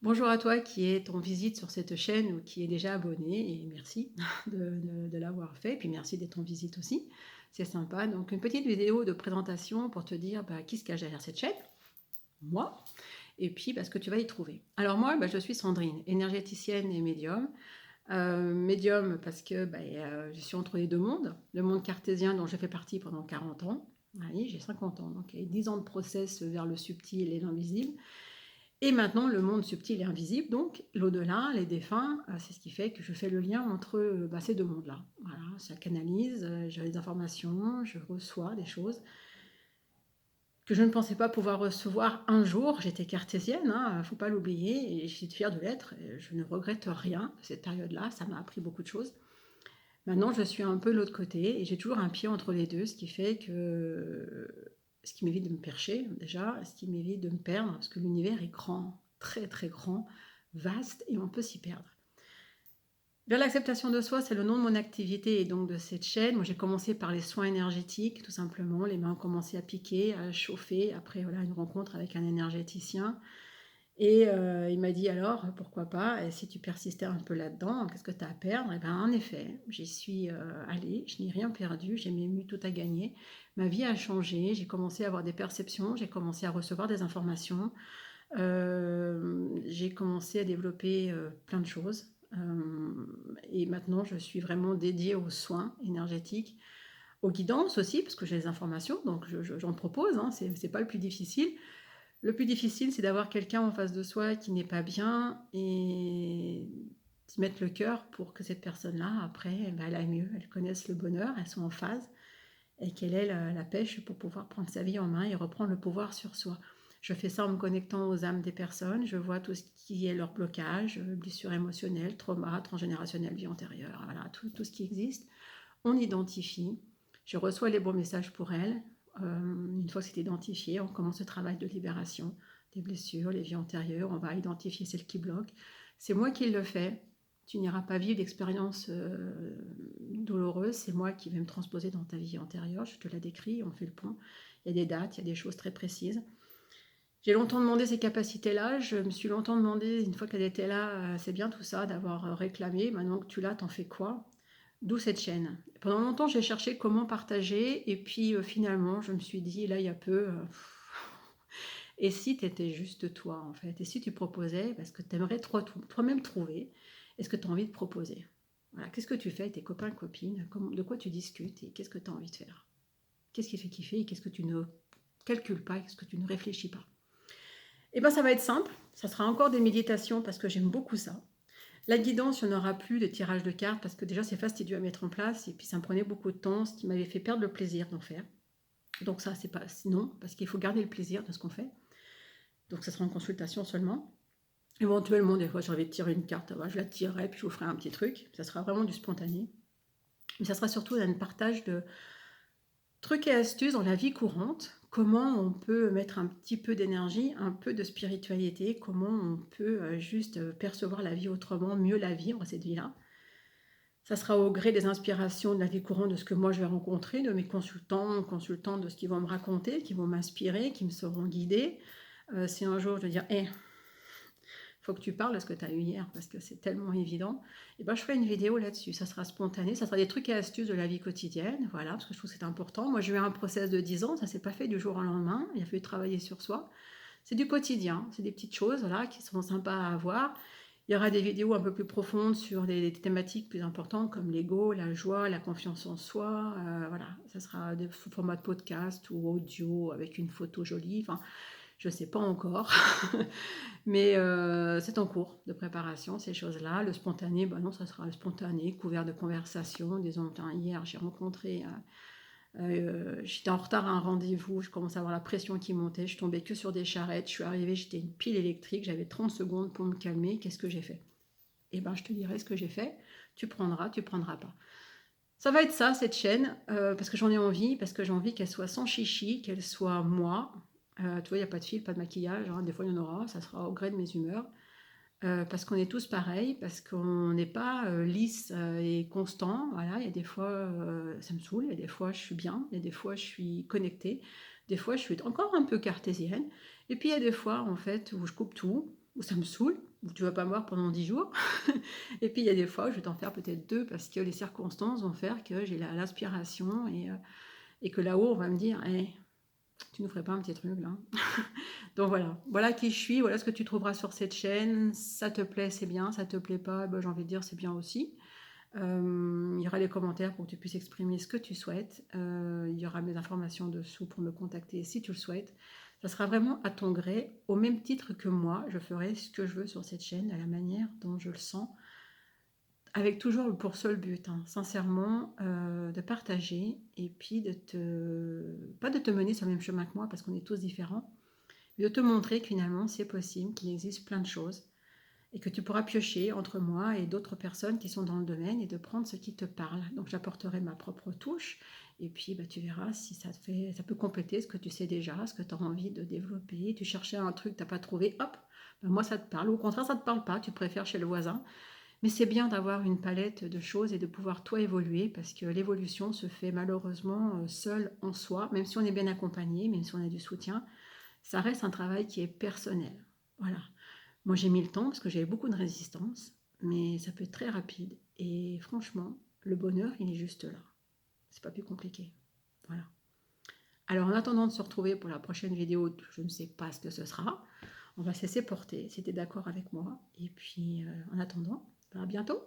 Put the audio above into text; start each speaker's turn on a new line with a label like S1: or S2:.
S1: Bonjour à toi qui est en visite sur cette chaîne ou qui est déjà abonné et merci de l'avoir fait. Et puis merci d'être en visite aussi, c'est sympa. Donc une petite vidéo de présentation pour te dire qui se cache derrière cette chaîne, moi, et puis ce que tu vas y trouver. Alors moi, je suis Sandrine, énergéticienne et médium. Médium parce que je suis entre les deux mondes, le monde cartésien dont j'ai fait partie pendant 40 ans. Oui, j'ai 50 ans, donc il y a 10 ans de process vers le subtil et l'invisible. Et maintenant, le monde subtil et invisible, donc l'au-delà, les défunts, c'est ce qui fait que je fais le lien entre ces deux mondes-là. Voilà, ça canalise, j'ai des informations, je reçois des choses que je ne pensais pas pouvoir recevoir un jour. J'étais cartésienne, il ne faut pas l'oublier, et je suis fière de l'être. Et je ne regrette rien de cette période-là, ça m'a appris beaucoup de choses. Maintenant, je suis un peu de l'autre côté, et j'ai toujours un pied entre les deux, ce qui fait que ce qui m'évite de me percher déjà, ce qui m'évite de me perdre, parce que l'univers est grand, très très grand, vaste, et on peut s'y perdre. Vers l'acceptation de soi, c'est le nom de mon activité et donc de cette chaîne. Moi, j'ai commencé par les soins énergétiques, tout simplement. Les mains ont commencé à piquer, à chauffer. Après, voilà, une rencontre avec un énergéticien. Et il m'a dit alors, pourquoi pas, et si tu persistais un peu là-dedans, qu'est-ce que tu as à perdre? Et bien, en effet, j'y suis allée, je n'ai rien perdu, j'ai même eu tout à gagner. Ma vie a changé, j'ai commencé à avoir des perceptions, j'ai commencé à recevoir des informations, j'ai commencé à développer plein de choses. Et maintenant, je suis vraiment dédiée aux soins énergétiques, aux guidances aussi, parce que j'ai les informations, donc j'en propose, c'est pas le plus difficile. Le plus difficile, c'est d'avoir quelqu'un en face de soi qui n'est pas bien et d'y mettre le cœur pour que cette personne-là, après, elle aille mieux, elle connaisse le bonheur, elle soit en phase et qu'elle ait la pêche pour pouvoir prendre sa vie en main et reprendre le pouvoir sur soi. Je fais ça en me connectant aux âmes des personnes, je vois tout ce qui est leur blocage, blessures émotionnelles, trauma, transgénérationnel, vie antérieure, voilà, tout ce qui existe. On identifie, je reçois les bons messages pour elles. Une fois que c'est identifié, on commence le travail de libération des blessures, les vies antérieures, on va identifier celles qui bloquent. C'est moi qui le fais. Tu n'iras pas vivre d'expériences douloureuses, c'est moi qui vais me transposer dans ta vie antérieure, je te la décris, on fait le point. Il y a des dates, il y a des choses très précises. J'ai longtemps demandé ces capacités-là, je me suis longtemps demandé, une fois qu'elle était là, c'est bien tout ça d'avoir réclamé, maintenant que tu l'as, t'en fais quoi? D'où cette chaîne. Pendant longtemps, j'ai cherché comment partager, et puis finalement, je me suis dit, là, il y a peu, et si tu étais juste toi, en fait, et si tu proposais, parce que tu aimerais toi-même trouver, est-ce que tu as envie de proposer? Voilà, qu'est-ce que tu fais avec tes copains, copines, de quoi tu discutes, et qu'est-ce que tu as envie de faire? Qu'est-ce qui fait kiffer, et qu'est-ce que tu ne calcules pas, qu'est-ce que tu ne réfléchis pas? Et bien, ça va être simple, ça sera encore des méditations, parce que j'aime beaucoup ça. La guidance, il n'y en aura plus de tirage de cartes parce que déjà c'est fastidieux à mettre en place et puis ça me prenait beaucoup de temps, ce qui m'avait fait perdre le plaisir d'en faire. Donc ça, c'est pas non, parce qu'il faut garder le plaisir de ce qu'on fait. Donc ça sera en consultation seulement. Éventuellement, des fois, j'ai envie de tirer une carte, je la tirerai puis je vous ferai un petit truc. Ça sera vraiment du spontané. Mais ça sera surtout un partage de trucs et astuces dans la vie courante. Comment on peut mettre un petit peu d'énergie, un peu de spiritualité, comment on peut juste percevoir la vie autrement, mieux la vivre, cette vie-là. Ça sera au gré des inspirations de la vie courante, de ce que moi je vais rencontrer, de mes consultantes, de ce qu'ils vont me raconter, qui vont m'inspirer, qui me sauront guider. Si un jour je vais dire, il faut que tu parles de ce que tu as eu hier, parce que c'est tellement évident, et je ferai une vidéo là-dessus. Ça sera spontané, ça sera des trucs et astuces de la vie quotidienne, voilà, parce que je trouve que c'est important. Moi, j'ai eu un process de 10 ans, ça s'est pas fait du jour au lendemain, il a fallu travailler sur soi. C'est du quotidien, c'est des petites choses voilà, qui sont sympas à avoir. Il y aura des vidéos un peu plus profondes sur des thématiques plus importantes comme l'ego, la joie, la confiance en soi. Voilà, ça sera sous format de podcast ou audio avec une photo jolie. Enfin, je ne sais pas encore, mais c'est en cours de préparation ces choses-là. Le spontané, non, ça sera le spontané, couvert de conversation. Disons, hier, j'ai rencontré j'étais en retard à un rendez-vous, je commençais à avoir la pression qui montait, je tombais que sur des charrettes, je suis arrivée, j'étais une pile électrique, j'avais 30 secondes pour me calmer, qu'est-ce que j'ai fait? Je te dirai ce que j'ai fait, tu prendras pas. Ça va être ça, cette chaîne, parce que j'en ai envie, parce que j'ai envie qu'elle soit sans chichi, qu'elle soit moi. Tu vois, il n'y a pas de fil, pas de maquillage, des fois il y en aura, ça sera au gré de mes humeurs. Parce qu'on est tous pareils, parce qu'on n'est pas lisse et constant. Voilà, il y a des fois, ça me saoule, il y a des fois, je suis bien, il y a des fois, je suis connectée, des fois, je suis encore un peu cartésienne. Et puis, il y a des fois, en fait, où je coupe tout, où ça me saoule. où tu vas pas me voir pendant 10 jours. Et puis il y a des fois où je vais t'en faire peut-être 2 parce que les circonstances vont faire que j'ai l'inspiration et que là-haut on va me dire: «Eh, tu nous ferais pas un petit truc là?» Donc voilà, voilà qui je suis, voilà ce que tu trouveras sur cette chaîne. Ça te plaît, c'est bien, ça te plaît pas, bah, j'ai envie de dire c'est bien aussi. Il y aura les commentaires pour que tu puisses exprimer ce que tu souhaites. Il y aura mes informations dessous pour me contacter si tu le souhaites. Ça sera vraiment à ton gré, au même titre que moi, je ferai ce que je veux sur cette chaîne, à la manière dont je le sens, avec toujours pour seul but, hein, sincèrement, de partager et puis pas de te mener sur le même chemin que moi parce qu'on est tous différents, mais de te montrer que finalement c'est possible, qu'il existe plein de choses et que tu pourras piocher entre moi et d'autres personnes qui sont dans le domaine et de prendre ce qui te parle. Donc j'apporterai ma propre touche et puis bah, tu verras si ça peut compléter ce que tu sais déjà, ce que tu as envie de développer. Tu cherchais un truc, tu n'as pas trouvé, hop, bah, moi ça te parle. Ou au contraire, ça ne te parle pas, tu préfères chez le voisin. Mais c'est bien d'avoir une palette de choses et de pouvoir toi évoluer parce que l'évolution se fait malheureusement seule en soi, même si on est bien accompagné, même si on a du soutien, ça reste un travail qui est personnel. Voilà. Moi, j'ai mis le temps parce que j'avais beaucoup de résistance, mais ça peut être très rapide. Et franchement, le bonheur, il est juste là. C'est pas plus compliqué. Voilà. Alors, en attendant de se retrouver pour la prochaine vidéo, je ne sais pas ce que ce sera. On va se laisser porter, si tu es d'accord avec moi. Et puis, en attendant, à bientôt.